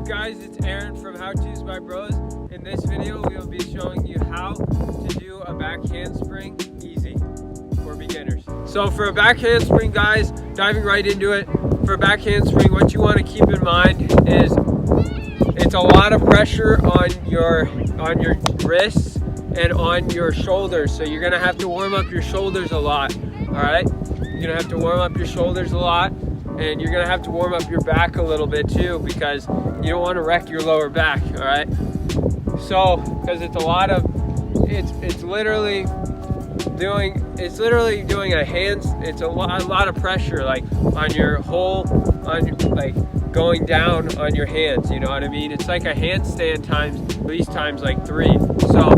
guys, it's Aaron from How To's by Bros. In this video we will be showing you how to do a back handspring easy for beginners. So for a back handspring, guys, diving right into it, for a back handspring, what you want to keep in mind is it's a lot of pressure on your wrists and on your shoulders. So you're gonna have to warm up your shoulders a lot. All right, you're gonna have to warm up your shoulders a lot, and you're gonna have to warm up your back a little bit too, because you don't want to wreck your lower back. All right, so because it's a lot of it's literally doing a hands, it's a lot of pressure, like on your whole, like going down on your hands, you know what I mean? It's like a handstand times, at least times like 3. So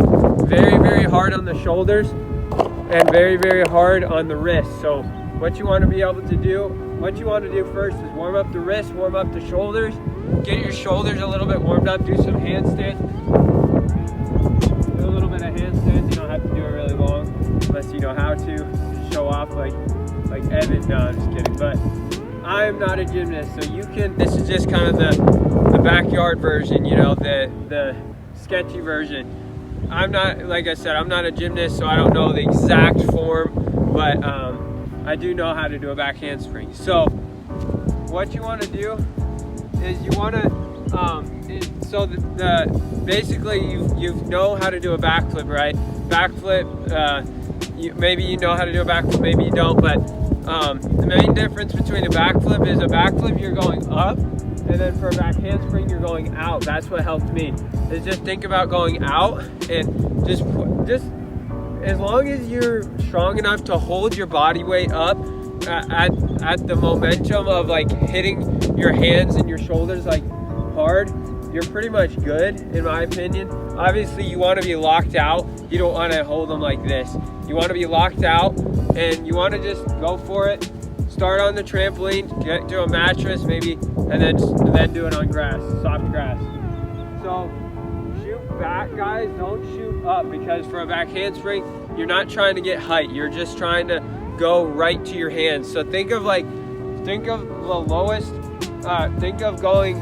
very hard on the shoulders and very hard on the wrists. So what you want to be able to do, what you want to do first is warm up the wrists, warm up the shoulders, get your shoulders a little bit warmed up, do some handstands. Do a little bit of handstands. You don't have to do it really long unless you know how to. Just show off like Evan. No, I'm just kidding. But I'm not a gymnast, so you can. This is just kind of the backyard version, you know, the sketchy version. I'm not, like I said, I'm not a gymnast, so I don't know the exact form, but I do know how to do a back handspring. So what you want to do is you want to basically you know how to do a backflip, right? Backflip, maybe you know how to do a backflip, maybe you don't, but the main difference between a backflip is a backflip you're going up, and then for a back handspring you're going out. That's what helped me, is just think about going out, and just as long as you're strong enough to hold your body weight up at the momentum of like hitting your hands and your shoulders like hard, you're pretty much good, in my opinion. Obviously you want to be locked out. You don't want to hold them like this. You want to be locked out, and you want to just go for it. Start on the trampoline, get to a mattress maybe, and then do it on grass, soft grass. So shoot back, guys, don't shoot up, because for a back handspring you're not trying to get height, you're just trying to go right to your hands. So think of the lowest, think of going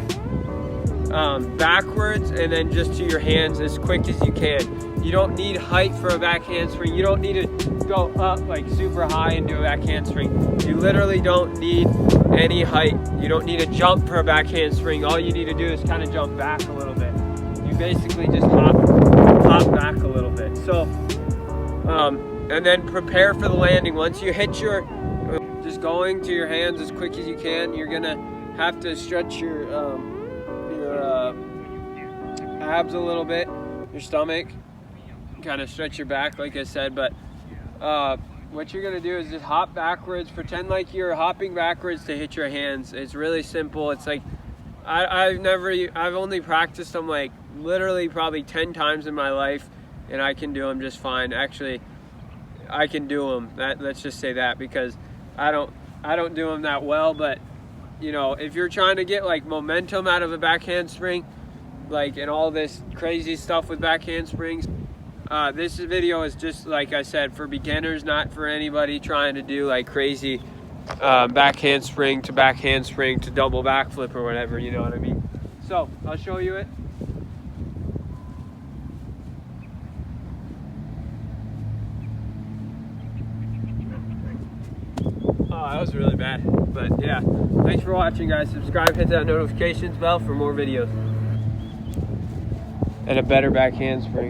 backwards and then just to your hands as quick as you can. You don't need height for a back handspring. You don't need to go up like super high and do a back handspring. You literally don't need any height. You don't need a jump for a back handspring. All you need to do is kind of jump back a little bit. You basically just hop back a little bit. So and then prepare for the landing. Once you hit just going to your hands as quick as you can, you're gonna have to stretch your abs a little bit, your stomach, kind of stretch your back like I said. But what you're gonna do is just hop backwards, pretend like you're hopping backwards to hit your hands. It's really simple. It's like I've only practiced them like literally probably 10 times in my life, and I can do them just fine. Actually, I can do them. Let's just say that, because I don't do them that well. But you know, if you're trying to get like momentum out of a back handspring, like, and all this crazy stuff with back handsprings, this video is just, like I said, for beginners, not for anybody trying to do like crazy back handspring to double backflip or whatever, you know what I mean? So I'll show you it. Oh, that was really bad, but yeah, thanks for watching, guys. Subscribe, hit that notifications bell for more videos and a better back handspring.